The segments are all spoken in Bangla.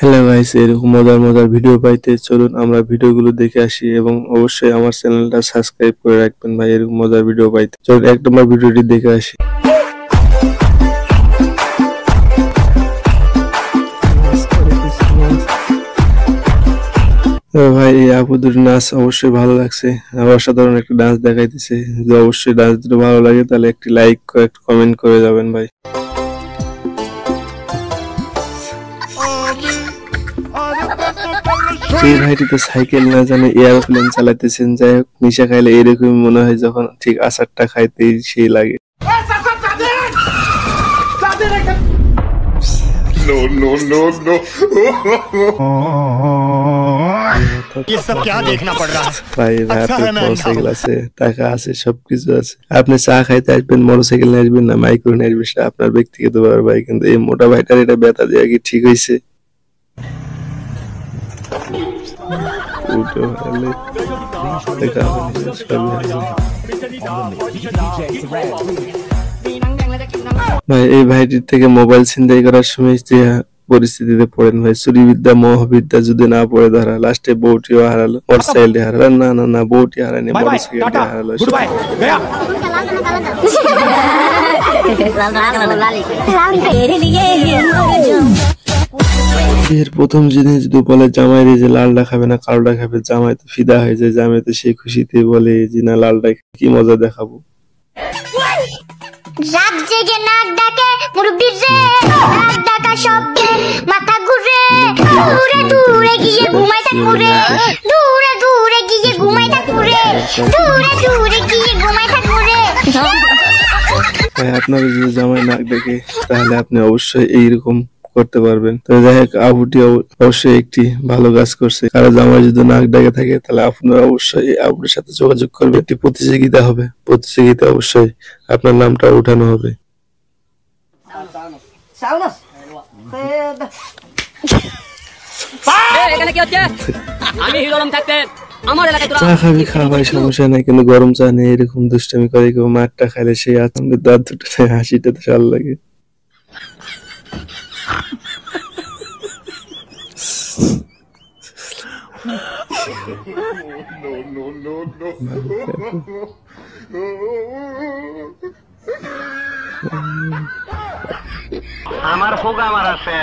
হ্যালো গাইস, এরকম মজার মজার ভিডিও পাইতে চলুন আমরা ভিডিওগুলো দেখে আসি এবং অবশ্যই আমার চ্যানেলটা সাবস্ক্রাইব করে রাখবেন ভাই। এরকম মজার ভিডিও পাইতে চলুন 1 নম্বর ভিডিওটি দেখে আসি। ভাই এই আপু দুটো নাচ অবশ্যই ভালো লাগছে, অসাধারণ একটা ডান্স দেখাইতেছে। যদি অবশ্যই ডান্স দুটো ভালো লাগে তাহলে একটি লাইক একটা কমেন্ট করে যাবেন ভাই। এই ভাইটি তো সাইকেল না জানে এয়ারপ্লেন চালাইতেছেন। যাই হোক, নিশা খাইলে এরকমই মনে হয়, যখন ঠিক আচারটা খাইতেই সেই লাগে। ভাই মোটরসাইকেল আছে, টাকা আছে, সবকিছু আছে। আপনি চা খাইতে আসবেন, মোটরসাইকেল নিয়ে আসবেন না মাইক্রো নিয়ে আসবেন, সেটা আপনার ব্যক্তিগত ব্যাপার ভাই। কিন্তু এই মোটা ভাইটার এটা ব্যথা দেওয়া কি ঠিক হয়েছে? ভাই এই ভাইটির থেকে মোবাইল ছিনতাই করার সময় যে পরিস্থিতিতে পড়েন ভাই, চুরি বিদ্যা মহাবিদ্যা যদি না পড়ে ধরা, লাস্টে বউটিও হারালো, মোটরসাইকেলটি হারালো। না বউটি হারায়নি, মোটরসাইকেলটি হারালো। এর প্রথম জিনিস যদি বলে জামাই রে যে লালটা খাবে না কালোটা খাবে, জামাই তো ফিদা হয়ে যায়। জামাই তো সেই খুশিতে বলে যে না লালটা কি মজা দেখাবো। রাত জেগে নাক ডাকে মুরব্বি রে, নাক ডাকা শব্দে মাথা ঘুরে, দূরে দূরে গিয়ে ঘুমাইতে ঘুরে, দূরে দূরে গিয়ে ঘুমাইতে ঘুরে, দূরে দূরে গিয়ে ঘুমাইতে ঘুরে। আপনার যদি জামাই নাক ডাকে তাহলে আপনি অবশ্যই এইরকম করতে পারবেন। তো যাই হোক, আবুটি অবশ্যই একটি ভালো কাজ করছে। কারো জামাই যদি নাক ডাকে থাকে তাহলে আপনারা অবশ্যই আবুটির সাথে যোগাযোগ করবে। একটি প্রতিযোগিতা হবে, প্রতিযোগিতা অবশ্যই আপনার নামটা উঠানো হবে। চা খাবি খা ভাই, সমস্যা নাই, কিন্তু গরম চা নেই। এরকম দুষ্টামি করে কেউ মাঠটা খাইলে সেই আনন্দের দাঁত দুটো হাসিটা তো সাল লাগে। আমার হোক আমার আছে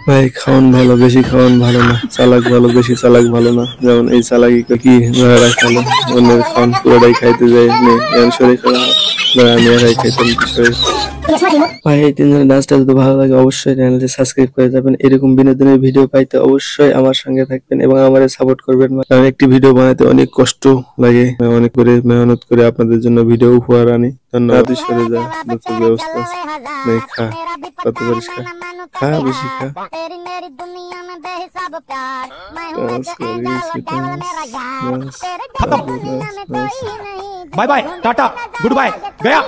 ভাই। খাওয়ান ভালো, বেশি খাওয়ান ভালো না। চালাক ভালো, বেশি চালাক ভালো না। যেমন এই চালাকি কি খালো, অন্যের খাওয়ান পুরোটাই খাইতে যায়। শরীর খারাপ আমি একাই খাইতাম। ভাই এই তিনজনের ডান্সটা যদি ভালো লাগে অবশ্যই চ্যানেলটি সাবস্ক্রাইব করে যাবেন। এরকম বিনোদনের ভিডিও পাইতে অবশ্যই আমার সঙ্গে থাকবেন এবং আমারে সাপোর্ট করবেন। কারণ একটি ভিডিও বানাতে অনেক কষ্ট লাগে, অনেক করে মেহনত করে আপনাদের জন্য ভিডিও উপহার আনি। ধন্যবাদ। সরে যা, নতুন ব্যবস্থা নেই। খা, কত করিস খা, খা বেশি খা। Bye bye tata goodbye गया।